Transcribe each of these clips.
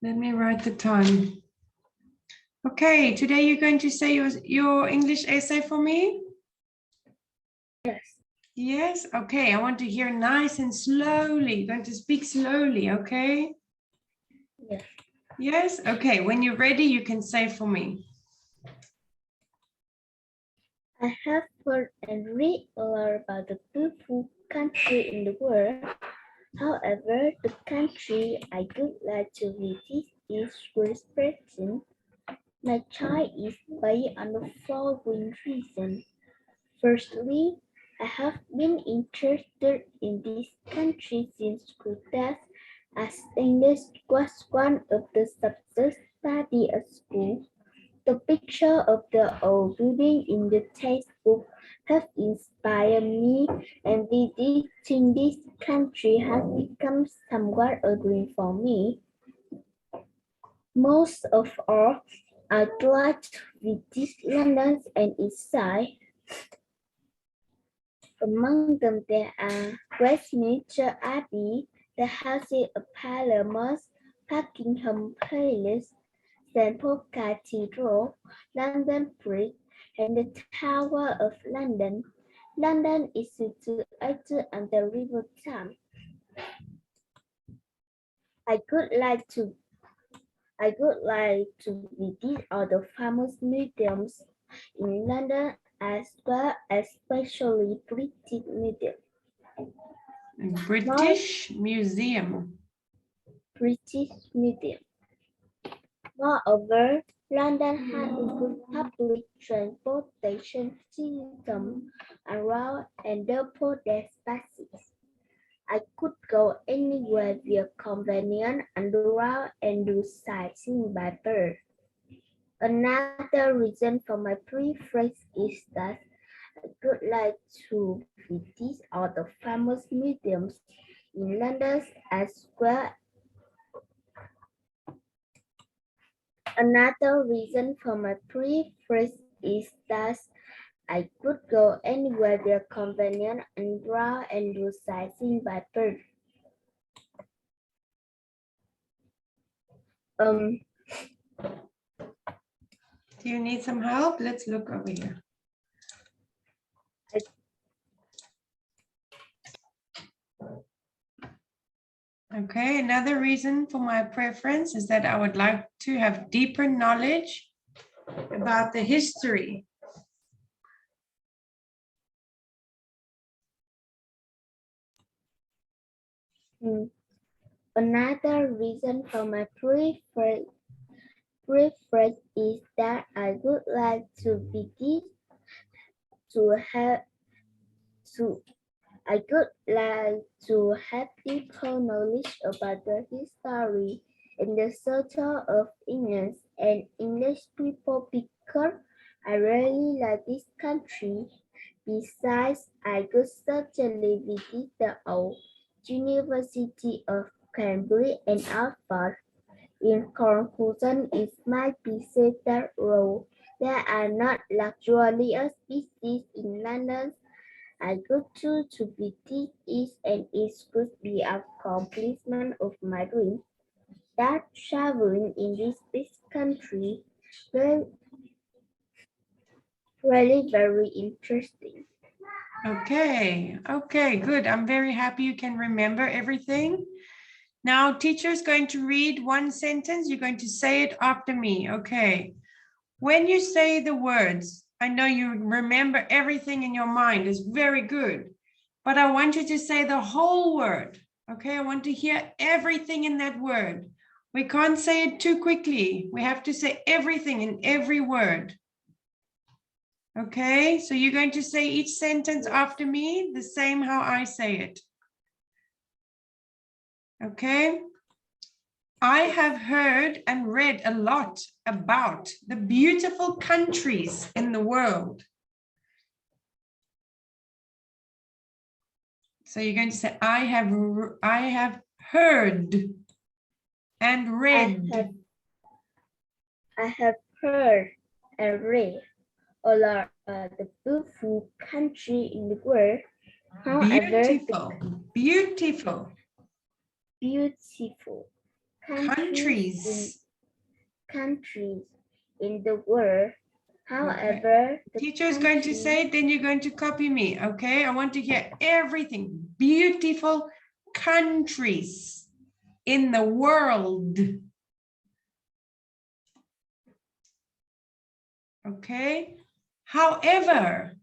Let me write the time. Okay, today you're going to say your English essay for me? Yes. Yes? Okay, I want to hear nice and slowly. You're going to speak slowly, okay? Yes. Yes? Okay, when you're ready, you can say for me. I have heard and read a lot about the beautiful country in the world. However, the country I would like to visit is Great Britain. My choice is based on the following reasons. Firstly, I have been interested in this country since school days, as English was one of the subjects studied at school. The picture of the old building in the textbook have inspired me, and visiting this country has become somewhat a dream for me. Most of all, I'd like to visit London and its side. Among them there are Westminster Abbey, the Houses of Parliament, Buckingham Palace, St. Paul Cathedral, London Bridge, and the Tower of London. London is situated on the River Thames. I would like to visit all the famous museums in London as well, especially British Museum. British Museum. British Museum. Moreover, London has a good public transportation system around and therefore there's buses. I could go anywhere via convenient underground and do sightseeing by bird. Another reason for my preference is that I would like to visit all the famous museums in London as well. Another reason for my preference is that I could go anywhere via convenient underground and do sightseeing by bird. Do you need some help? Let's look over here. Okay, another reason for my preference is that I would like to have deeper knowledge about the history. Another reason for my preference is that I would like to visit I would like to have deeper knowledge about the history and the culture of England and English people because I really like this country. Besides, I could certainly visit the old University of Cambridge and Oxford. In conclusion, it might be said that although there are not luxurious species in London, I go to visit it and it could be an accomplishment of my dream. That traveling in this big country will really very interesting. Okay, good. I'm very happy you can remember everything. Now, teacher is going to read one sentence. You're going to say it after me. Okay. When you say the words, I know you remember everything in your mind is very good, but I want you to say the whole word. Okay, I want to hear everything in that word. We can't say it too quickly. We have to say everything in every word. Okay, so you're going to say each sentence after me, the same how I say it. Okay. I have heard and read a lot about the beautiful countries in the world. So you're going to say, I have heard and read. I have heard and read a lot about the beautiful country in the world. However, Beautiful, beautiful. beautiful Countries. countries in the world. Okay. However, the Teacher is going to say it, then you're going to copy me, okay? I want to hear everything. Beautiful countries in the world. Okay? However,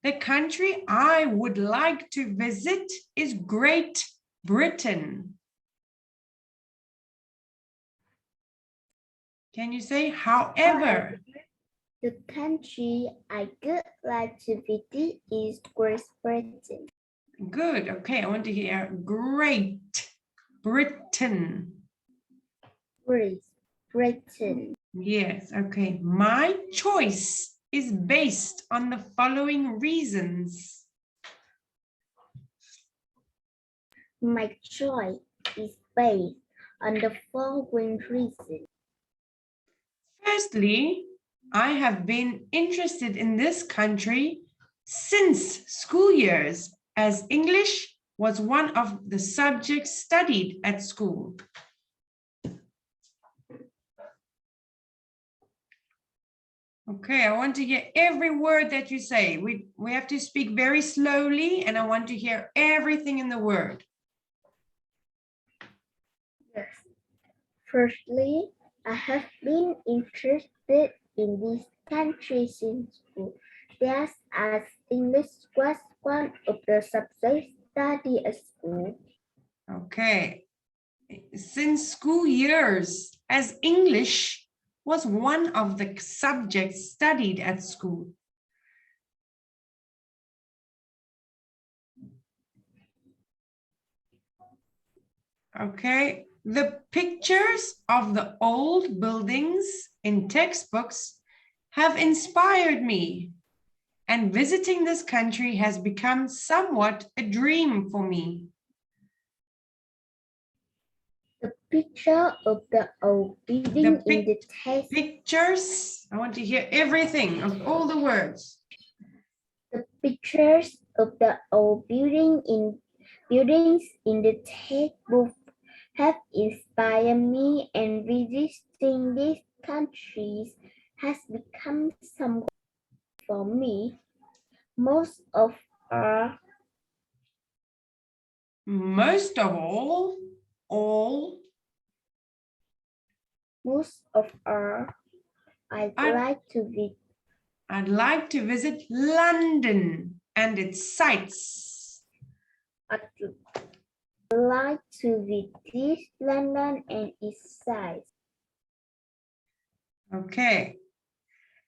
the country I would like to visit is Great Britain. Can you say however? The country I would like to visit is Great Britain. Good. Okay, I want to hear Great Britain. Great Britain. Yes, okay. My choice is based on the following reasons. My choice is based on the following reasons. Firstly, I have been interested in this country since school years, as English was one of the subjects studied at school. Okay, I want to hear every word that you say. We have to speak very slowly, and I want to hear everything in the word. Yes. Firstly, I have been interested in this country since school. Just as English was one of the subjects studied at school. Okay. Since school years, as English was one of the subjects studied at school. Okay, the pictures of the old buildings in textbooks have inspired me, and visiting this country has become somewhat a dream for me. The picture of the old building in the text. Pictures, I want to hear everything of all the words. The pictures of the old buildings in the textbook have inspired me, and visiting these countries has become some for me. Most of all, I'd like to visit London and its sights. I'd like to visit London and its sights. Okay.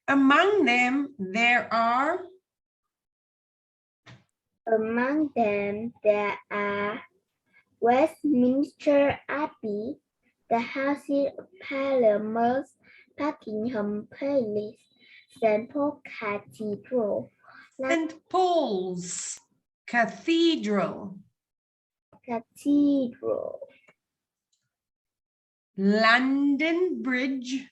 Among them, there are Westminster Abbey, the Houses of Parliament, Buckingham Palace, St. Paul Cathedral, St. Paul's Cathedral, London Bridge,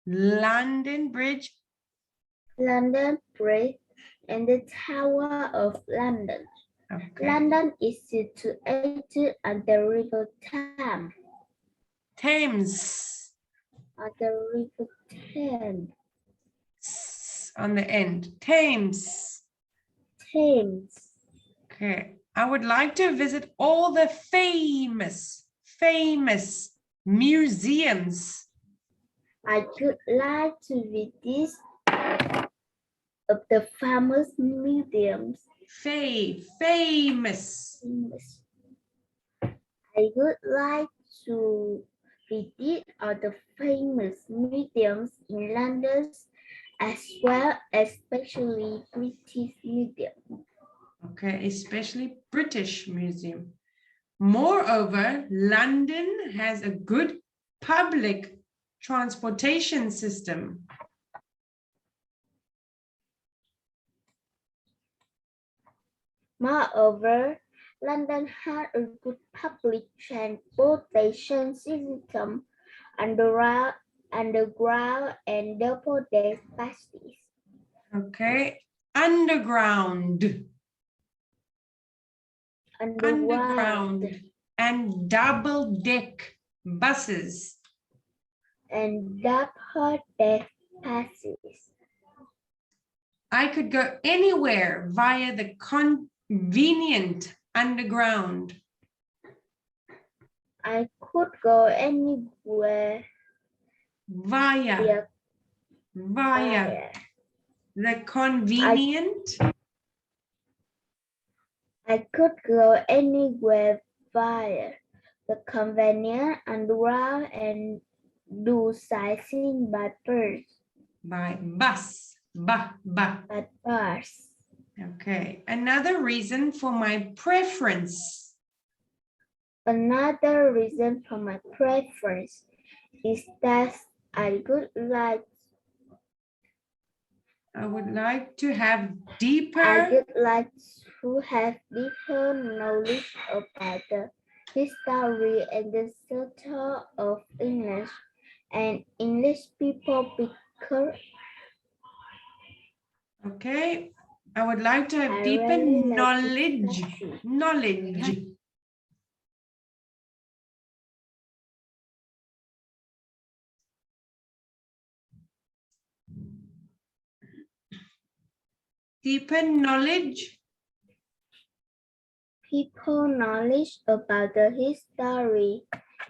London Bridge, and the Tower of London. okay. London is situated on the River Thames. Thames, On the River Thames. on the end, Thames. Okay, I would like to visit all the famous museums. I would like to visit of the famous museums. Famous. I would like to visit all the famous museums in London, as well, especially British Museum. Okay, especially British Museum. Moreover, London has a good public transportation system. Moreover, London has a good public transportation system, and there are underground and double-deck buses. Okay. Underground. Underground and double-deck buses. And double-deck buses. I could go anywhere via the convenient underground. I could go anywhere Via the convenient. I could go anywhere via the convenient underground and do sightseeing by bus. By bus. By bus. Okay. Another reason for my preference. Another reason for my preference is that I would like to have deeper. I would like to have deeper knowledge about the history and the culture of English and English people because Okay. I would like to have I deeper really like knowledge. this country. Knowledge. Deeper knowledge. People knowledge about the history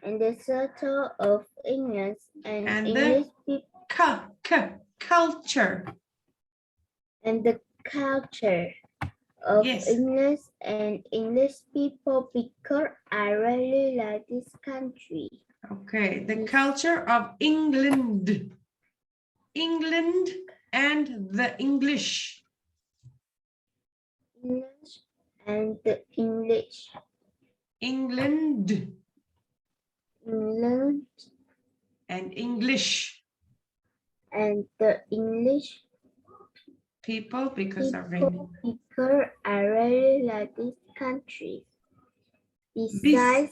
and the culture of English and English people Culture. and the culture of English and English people because I really like this country. Okay, the culture of England. England and the English. English and the English. England. England and English. And the English people because I really like this country. Besides,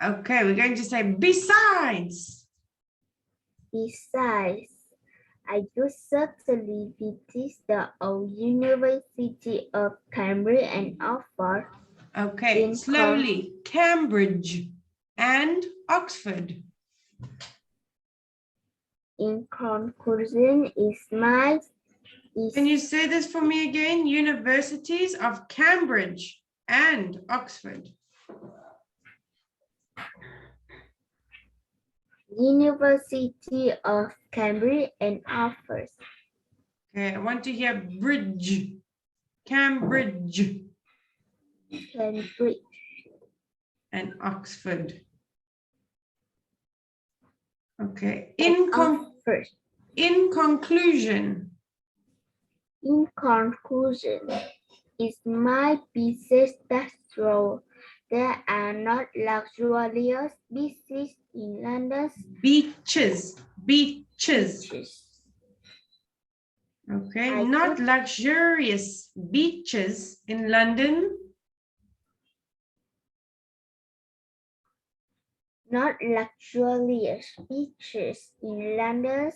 okay, we're going to say besides. Besides, I do certainly visit the old University of Cambridge and Oxford. Okay, slowly. Cambridge and Oxford. In conclusion, Can you say this for me again? Universities of Cambridge and Oxford. University of Cambridge and Oxford. Okay, I want to hear bridge. Cambridge. Cambridge. And Oxford. Okay. In conclusion. In conclusion, it might be said that though there are not luxurious beaches in London. Beaches. Okay, not luxurious beaches in London. Not luxurious beaches in London.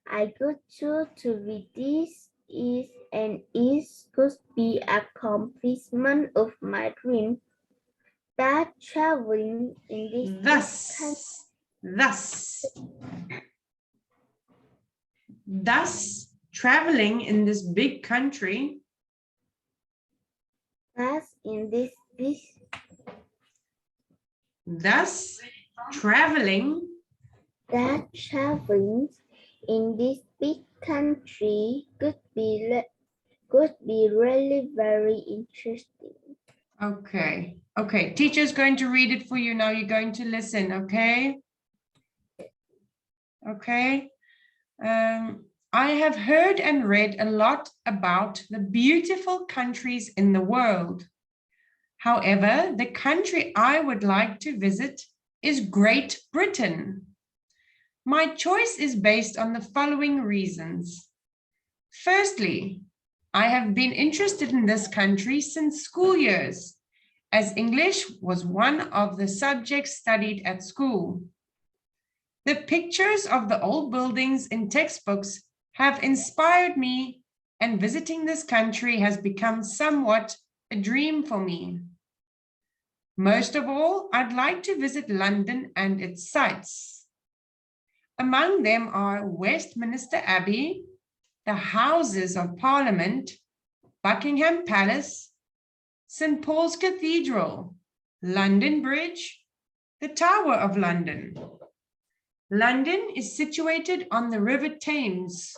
I could choose to be this is and is could be accomplishment of my dream. That traveling in this Thus, traveling in this big country. Thus, traveling in this big country could be really very interesting. Okay. Okay. Teacher's going to read it for you now. You're going to listen. Okay. Okay. I have heard and read a lot about the beautiful countries in the world. However, the country I would like to visit is Great Britain. My choice is based on the following reasons. Firstly, I have been interested in this country since school years, as English was one of the subjects studied at school. The pictures of the old buildings in textbooks have inspired me, and visiting this country has become somewhat a dream for me. Most of all, I'd like to visit London and its sights. Among them are Westminster Abbey, the Houses of Parliament, Buckingham Palace, St. Paul's Cathedral, London Bridge, the Tower of London. London is situated on the River Thames.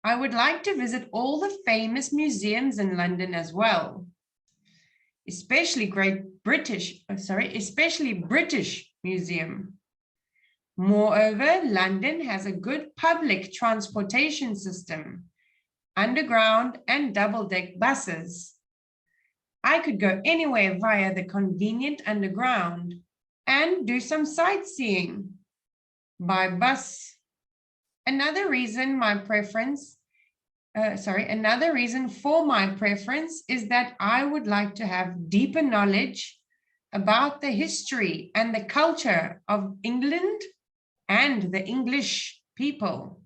I would like to visit all the famous museums in London as well, especially British Museum. Moreover, London has a good public transportation system, underground and double-deck buses. I could go anywhere via the convenient underground and do some sightseeing by bus. Another reason for my preference is that I would like to have deeper knowledge about the history and the culture of England and the English people,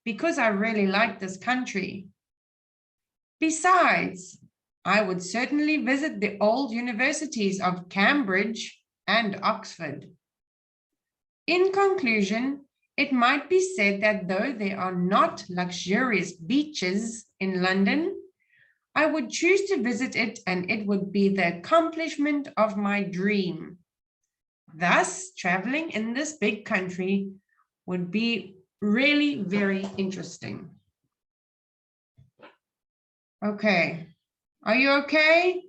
because I really like this country. Besides, I would certainly visit the old universities of Cambridge and Oxford. In conclusion, it might be said that though there are not luxurious beaches in London, I would choose to visit it and it would be the accomplishment of my dream. Thus, traveling in this big country would be really very interesting. Okay. Are you okay?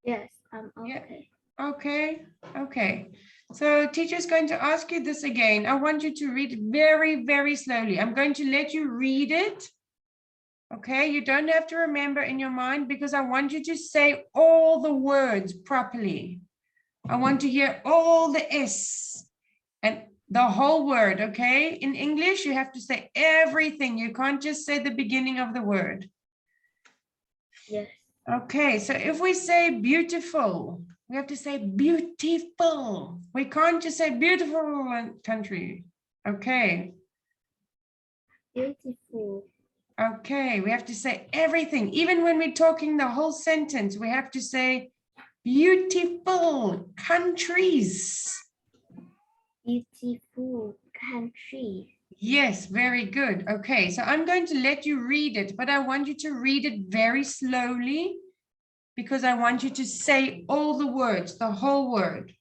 Yes, I'm okay. Yeah. Okay. Okay. So teacher's going to ask you this again. I want you to read very, very slowly. I'm going to let you read it. Okay, you don't have to remember in your mind because I want you to say all the words properly. I want to hear all the S and the whole word, okay? In English, you have to say everything. You can't just say the beginning of the word. Yes. Okay, so if we say beautiful, we have to say beautiful. We can't just say beautiful country. Okay. Beautiful. Okay, we have to say everything. Even when we're talking the whole sentence, we have to say beautiful countries. Beautiful country. Yes, very good. Okay, so I'm going to let you read it, but I want you to read it very slowly because I want you to say all the words, the whole word.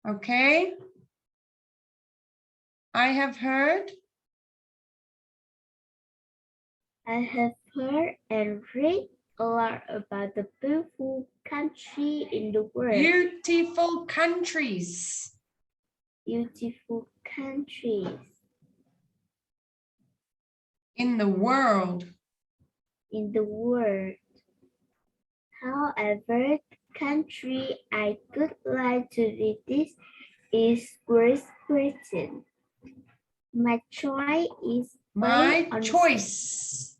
Okay? I have heard. I have heard and read a lot about the beautiful country in the world. Beautiful countries. Beautiful countries In the world. in the world. However, the country I would like to visit is Great Britain. My choice is My on choice.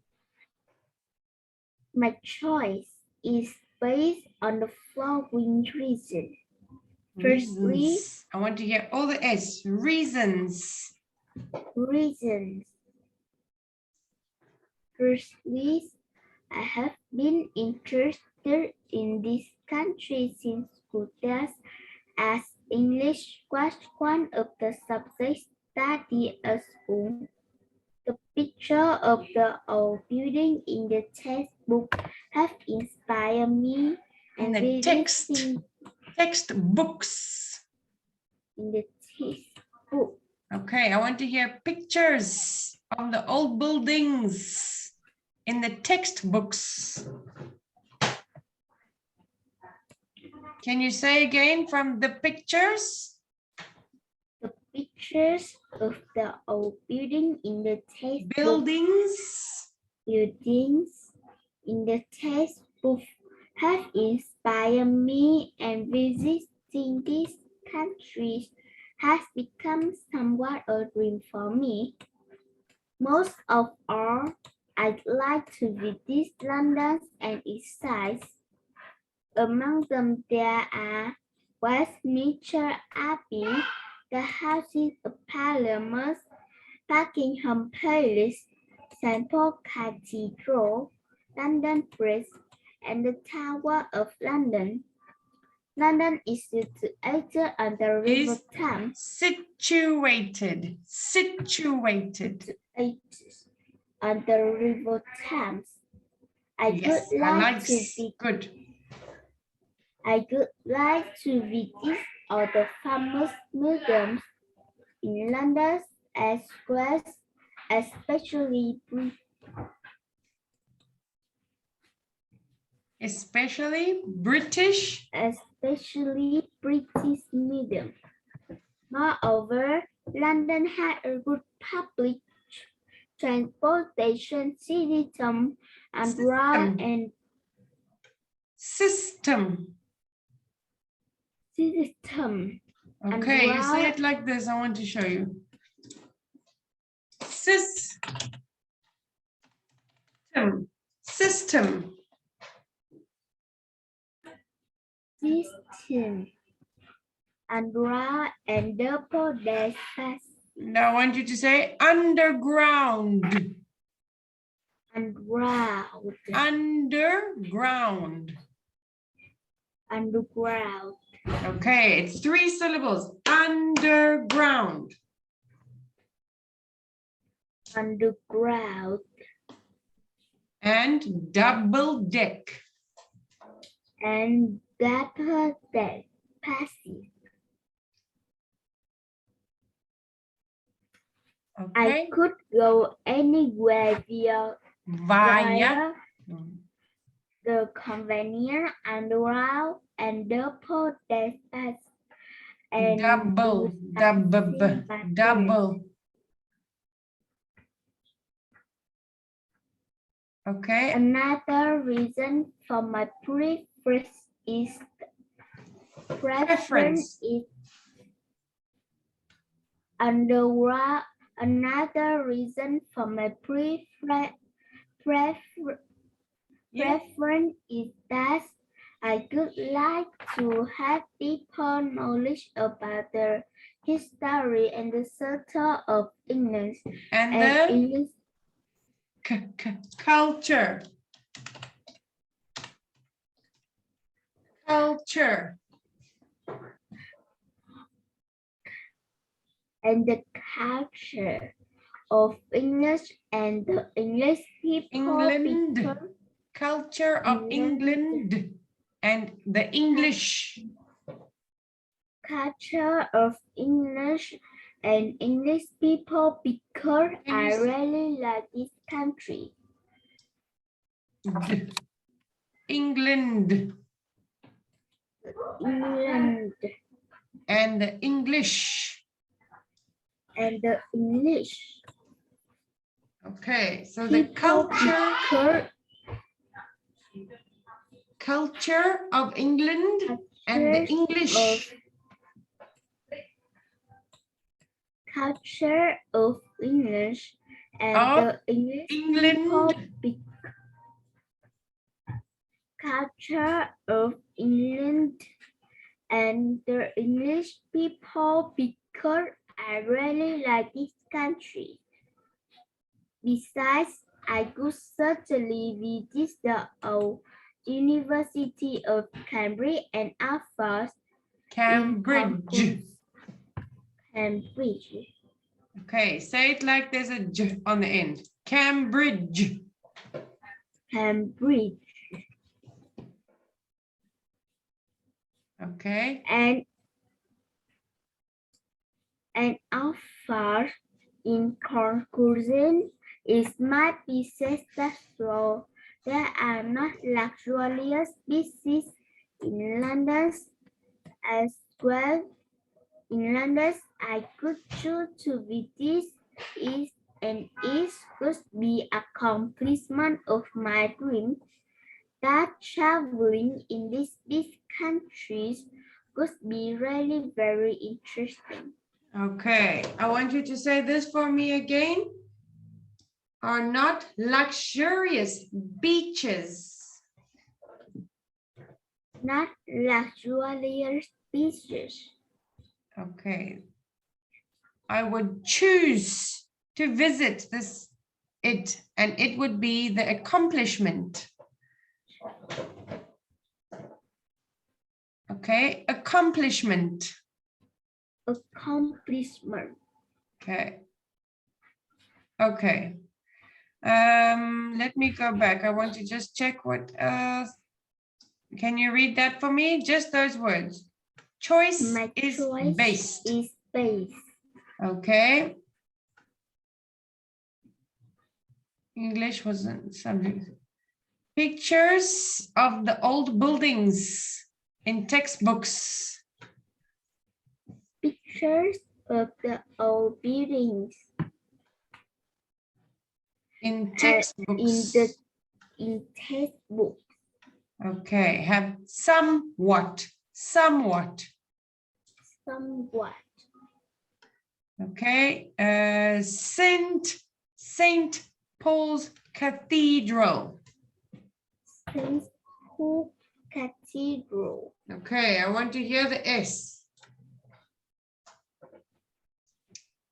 My choice is based on the following reason. Firstly, Reasons. I want to hear all the S. Reasons. reasons. Firstly, I have been interested in this country since school days, as English was one of the subjects studied at school. The picture of the old building in the textbook have inspired me In and the visiting textbooks. in the textbook. Okay, I want to hear pictures of the old buildings in the textbooks. Can you say again from the pictures? The pictures of the old building in the textbook. Buildings in the textbook have inspired me, and visiting these countries has become somewhat a dream for me. Most of all, I'd like to visit London and its sights. Among them, there are Westminster Abbey, the Houses of Parliament, Buckingham Palace, St. Paul Cathedral, London Bridge, and the Tower of London. London is situated on the River Thames. Situated. On the River Thames. Yes, I like good. I would like to visit all the famous museums in London as well, especially British. Especially British Museum. Moreover, London had a good public transportation system and rail and system. Okay, you say it like this. I want to show you. System. And rail and double dash. Now I want you to say underground. Underground. Okay, it's 3 syllables. Underground. And double deck. And double deck passive. Okay. I could go anywhere via the convenient and rail and double deck pass. And double. Okay. Another reason for my preference is underground. Another reason for my preference is that I would like to have deeper knowledge about the history and the culture of England and the culture. And the culture of English and the English people. Culture of England and the English. Culture of English and English people because I really like this country. England. And the English. Okay, so the culture of England and the English. Culture of English and the English England. Culture of England and the English people because I really like this country. Besides, I could certainly visit the old University of Cambridge and Oxford. Cambridge. Okay, say it like there's a J on the end. Cambridge. Okay. And Oxford, in conclusion, it might be said that though there are not luxurious species in London as well. In London, I could choose to visit it, and it could be accomplishment of my dream that traveling in these big countries could be really very interesting. Okay, I want you to say this for me again. Are not luxurious beaches. Not luxurious beaches. Okay. I would choose to visit it, and it would be the accomplishment. Okay, accomplishment. Accomplishment. Okay. Okay. Let me go back. I want to just check what else. Can you read that for me? Just those words. Choice My is choice based. is based. Okay. English wasn't subject. Pictures of the old buildings in textbooks. Pictures of the old buildings In textbooks. in textbook. Okay, have somewhat. Somewhat. Okay, Saint Paul's Cathedral. Saint Paul Cathedral. Okay, I want to hear the S.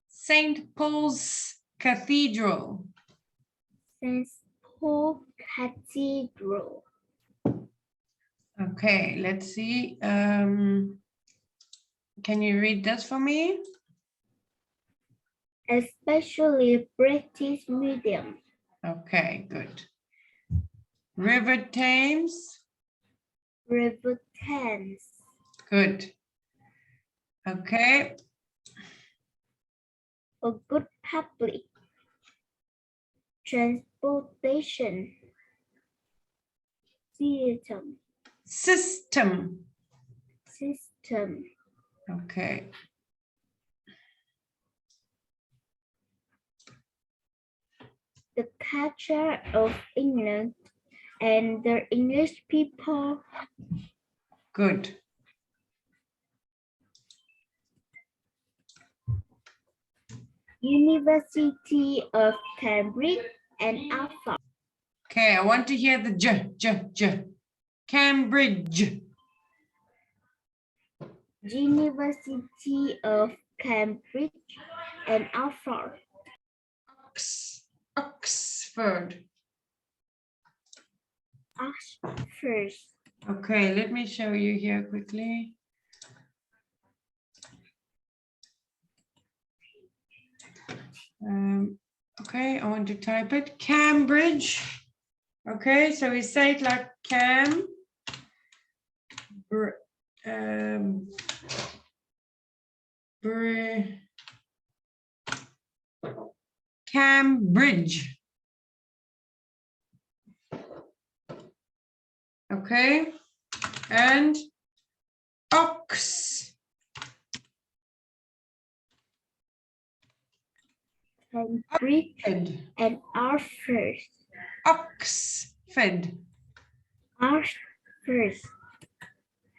Saint Paul's Cathedral. Saint Paul Cathedral. Okay, let's see. Can you read that for me? Especially British Museum. Okay, good. River Thames. River Thames. Good. Okay. A good public transportation System. system. Okay. The culture of England and the English people. Good. University of Cambridge and Oxford. Okay, I want to hear the J. Cambridge. University of Cambridge and Oxford. Oxford. Oxford. Okay, let me show you here quickly. Okay, I want to type it. Cambridge. Okay, so we say it like Cambridge. Okay, and Oxford. Cambridge and Oxford. Oxford. Oxford.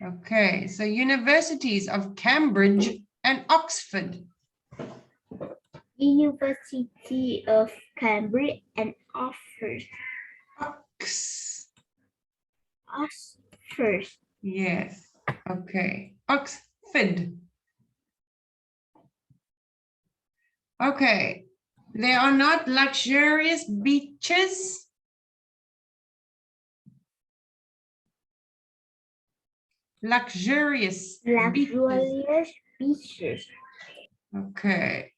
Okay, so universities of Cambridge and Oxford. University of Cambridge and Oxford. Oxford. Yes. Okay. Oxford. Okay. There are not luxurious beaches. Luxurious beaches. Okay.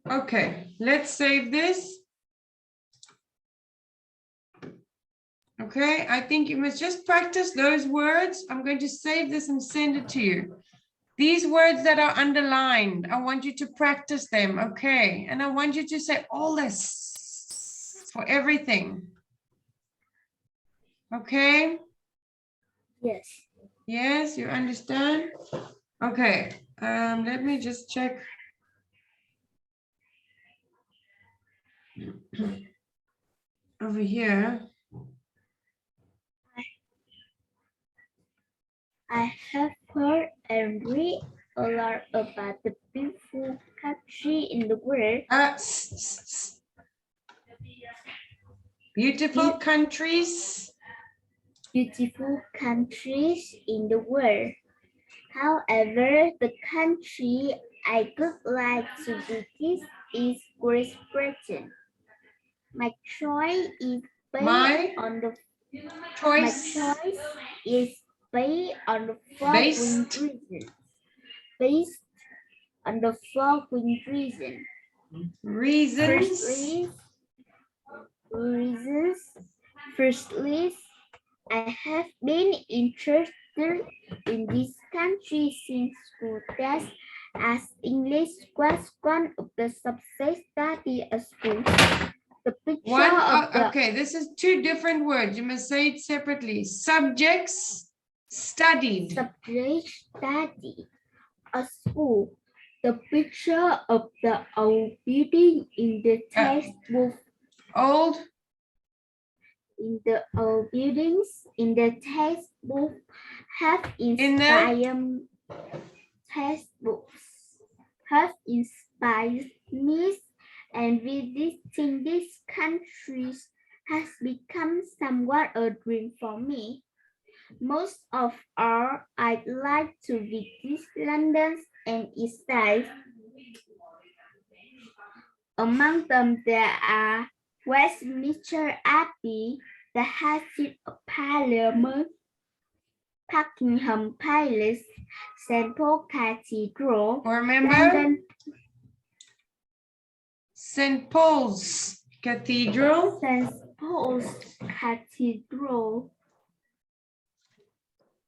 Okay, let's save this. Okay, I think you must just practice those words. I'm going to save this and send it to you. These words that are underlined, I want you to practice them, okay? And I want you to say all this for everything. Okay? Yes. Yes, you understand? Okay, let me just check. Over here. I have heard and read a lot about the beautiful country in the world. Beautiful countries. Beautiful countries in the world. However, the country I would like to visit is Great Britain. My choice is My based on the choice is based on the following based reasons. Based on the following reasons. reasons. Firstly, I have been interested in this country since school days, as English was one of the subjects studied at school. The picture of the Okay, this is two different words. You must say it separately. Subjects studied. subject study at school. The picture of the old building in the textbook Old in the old buildings in the textbook have in the inspired textbooks have inspired me, and visiting these countries has become somewhat a dream for me. Most of all, I'd like to visit London and its sights. Among them, there are Westminster Abbey, the Houses of Parliament, Buckingham Palace, St. Paul Cathedral, remember London, St. Paul's Cathedral. St. Paul's Cathedral,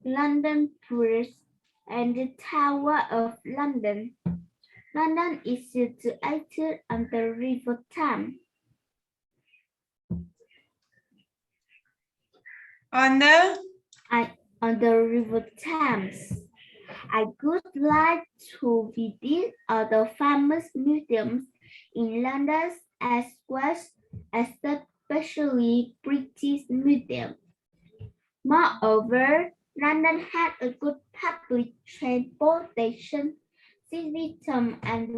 London Bridge, and the Tower of London. London is situated on the River Thames. On the River Thames. I would like to visit other famous museums in London as well as especially British Museum. Moreover, London had a good public transportation system and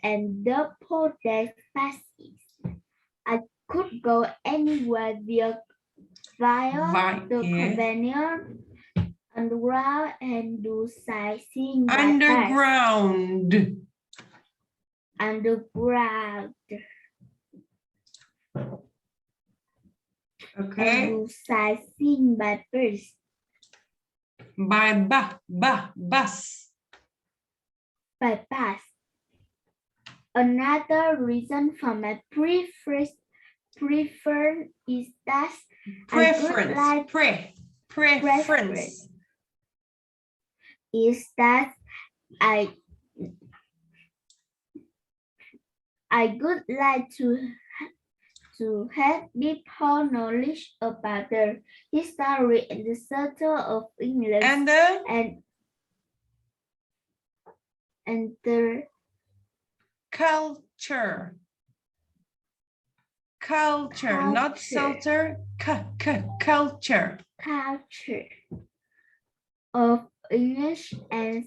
underpowered passes. I could go anywhere via the convenient underground and do sightseeing underground. Underground. Okay. And do sightseeing by bus. By bus. By bus. Another reason for my preference is that preference is that I would like to have deeper knowledge about the history and the culture of England and the culture, not salter, culture of English and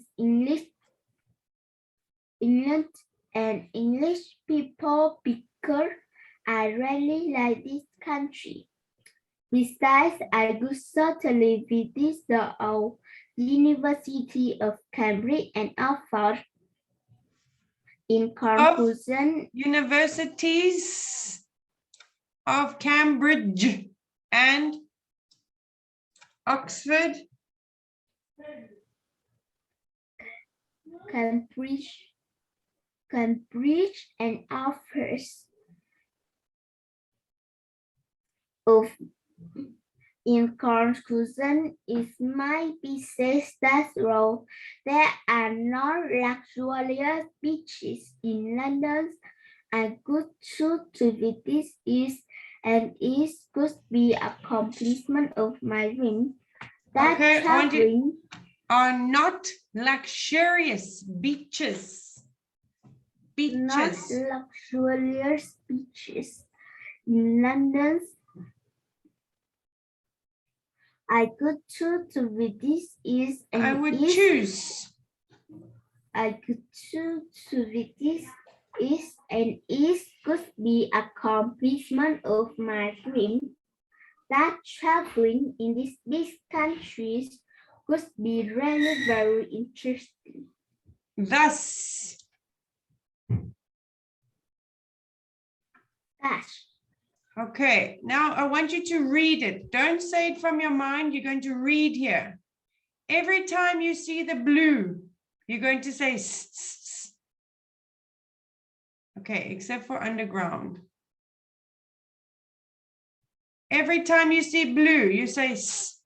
England and English people, because I really like this country. Besides, I would certainly visit the old University of Cambridge and Oxford. In conclusion, universities of Cambridge and Oxford. Cambridge and Oxford. In conclusion, it might be said that though there are no luxurious beaches in London, I could choose to visit it, and it could be an accomplishment of my dream. That traveling are not luxurious beaches. Not luxurious beaches in London. I could choose to visit is and I would choose I could choose to visit is and is could be accomplishment of my dream that traveling in these big countries could be really very interesting. Thus. Dash. Okay, now I want you to read it. Don't say it from your mind. You're going to read here. Every time you see the blue, you're going to say s, s, s. Okay, except for underground. Every time you see blue, you say s,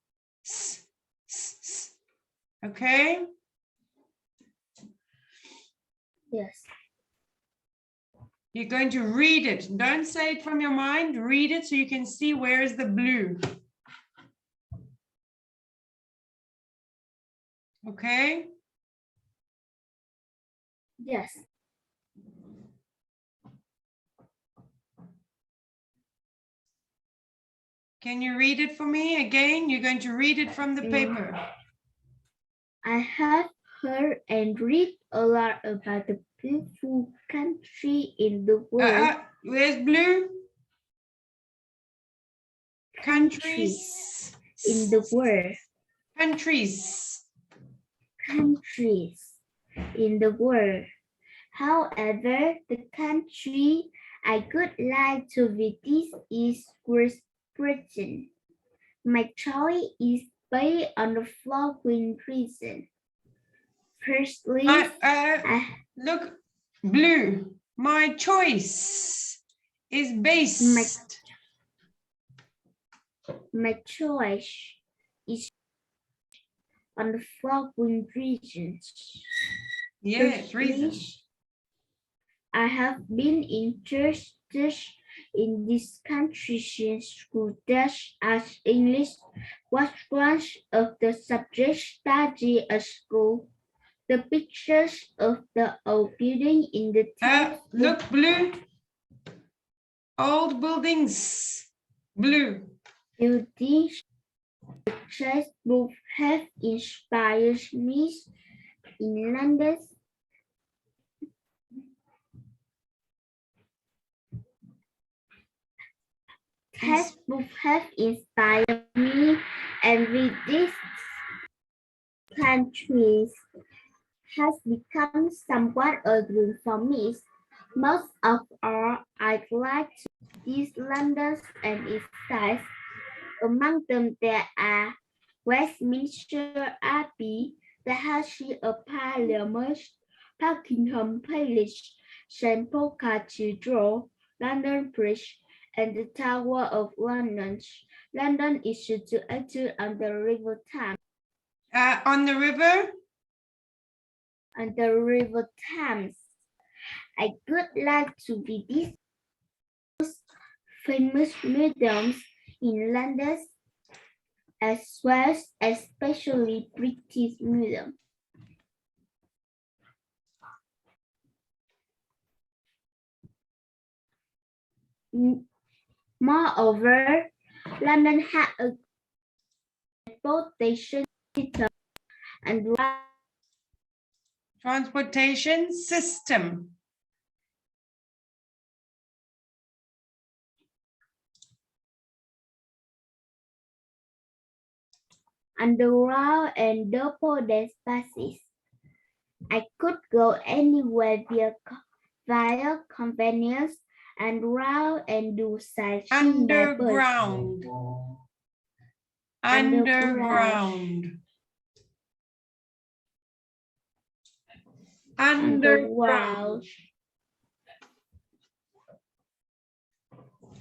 s, s, s. Okay? Yes. You're going to read it. Don't say it from your mind. Read it so you can see where is the blue. Okay? Yes. Can you read it for me again? You're going to read it from the paper. I have heard and read a lot about the beautiful country in the world. Where's blue? Countries in the world. Countries. Countries in the world. However, the country I could like to visit is Great Britain. My choice is based on the following reason. Firstly, look, blue. My choice is based. My choice is on the following reasons. Yes, reasons. I have been interested in this country since school dash as English was one of the subjects studied at school. The pictures of the old building in the textbook. Look, blue. Old buildings. Blue. Buildings the textbook have inspired me in London. Textbooks have inspired me, and with these countries has become somewhat a dream for me. Most of all, I'd like to visit London and its sites. Among them, there are Westminster Abbey, the House of Parliament, Buckingham Palace, St. Paul Cathedral, London Bridge, and the Tower of London. London is situated on the River Thames. On the river? On the River Thames. I would like to visit famous museums in London as well as especially British Museum. Moreover, London had a transportation system and transportation system. underground and double basis. I could go anywhere via convenience and route and do sightseeing by bus. Underground. Underground. Underground.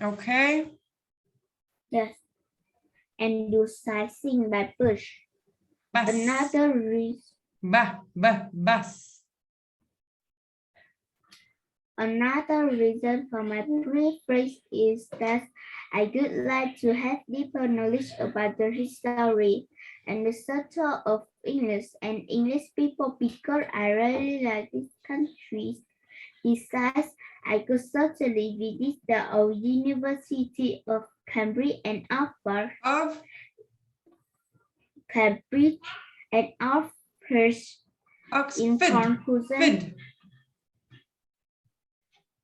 Okay. Yes. And do sightseeing by bus. Bus. Another reason. Bus. Another reason for my preference is that I would like to have deeper knowledge about the history and the culture of English and English people because I really like these countries. Besides, I could certainly visit the old University of Cambridge and Oxford. Cambridge and Oxford In Oxford. conclusion, Fid.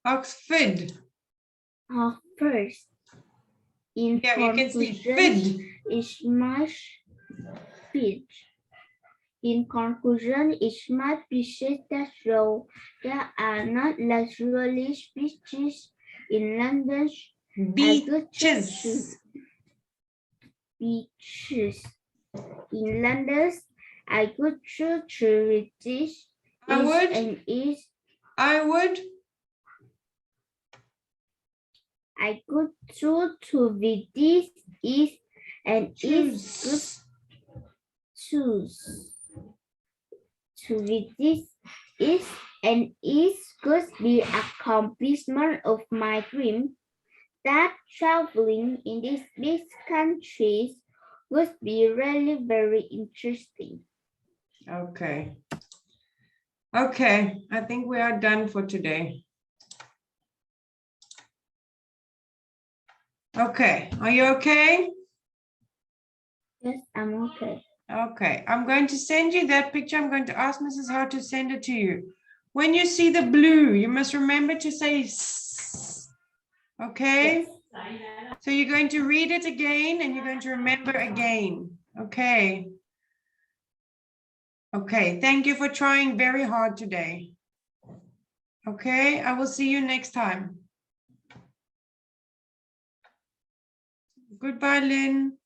Oxford. First, in Yeah, you can see conclusion, fid. is much speech. In conclusion, it might be said that though there are not luxury beaches in London, Beaches. beaches in London, I could choose to this I would. and is I would. I could choose to be this is and is good Choose. choose to be this is and is could be accomplishment of my dream that traveling in these big countries would be really very interesting. Okay. Okay, I think we are done for today. Okay, are you okay? Yes, I'm okay. Okay, I'm going to send you that picture. I'm going to ask Mrs. Hart to send it to you. When you see the blue, you must remember to say S. Okay? Yes. So you're going to read it again and you're going to remember again. Okay. Okay, thank you for trying very hard today. Okay, I will see you next time. Goodbye, Lynn.